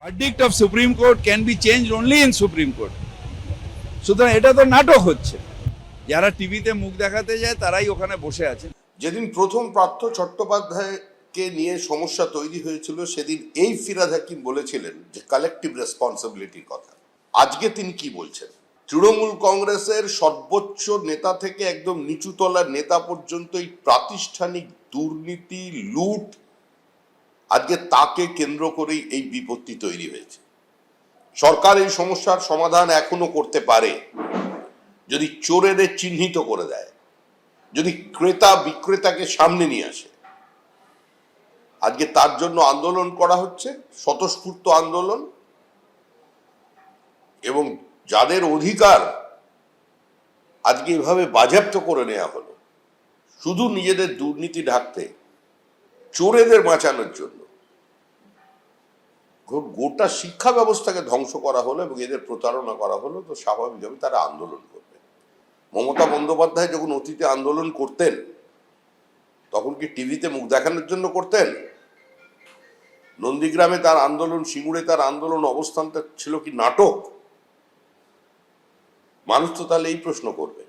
verdict of Supreme Court can be changed only in Supreme Court. সুতরাং এটা তো নাটক হচ্ছে। যারা টিভিতে মুখ দেখাতে যায় তারাই ওখানে বসে আছে। যেদিন প্রথম পার্থ চট্টোপাধ্যায়কে নিয়ে সমস্যা তৈরি হয়েছিল সেদিন এই ফিরহাদ হাকিম বলেছিলেন যে কালেকটিভ রেসপন্সিবিলিটির কথা। আজকে তিনি কি বলছেন? তৃণমূল কংগ্রেসের সর্বোচ্চ নেতা থেকে একদম নিচুতলার নেতা পর্যন্ত এই প্রাতিষ্ঠানিক দুর্নীতি, লুট, আজকে তাকে কেন্দ্র করেই এই বিপত্তি তৈরি হয়েছে। সরকার এই সমস্যার সমাধান এখনো করতে পারে যদি চোরেদের চিহ্নিত করে দেয়, যদি ক্রেতা বিক্রেতাকে সামনে নিয়ে আসে। আজকে তার জন্য আন্দোলন করা হচ্ছে, স্বতঃস্ফূর্ত আন্দোলন, এবং যাদের অধিকার আজকে এভাবে বাজেয়াপ্ত করে নেওয়া হলো শুধু নিজেদের দুর্নীতি ঢাকতে, চোরেদের বাঁচানোর জন্য, গোটা শিক্ষা ব্যবস্থাকে ধ্বংস করা হলো এবং এদের প্রতারণা করা হলো, তো স্বাভাবিকভাবে তারা আন্দোলন করবে। মমতা বন্দ্যোপাধ্যায় যখন অতীতে আন্দোলন করতেন তখন কি টিভিতে মুখ দেখানোর জন্য করতেন? নন্দীগ্রামে তার আন্দোলন, সিঙ্গুরে তার আন্দোলন, অবস্থানটা ছিল কি নাটক? মানুষ তো তাহলে এই প্রশ্ন করবে।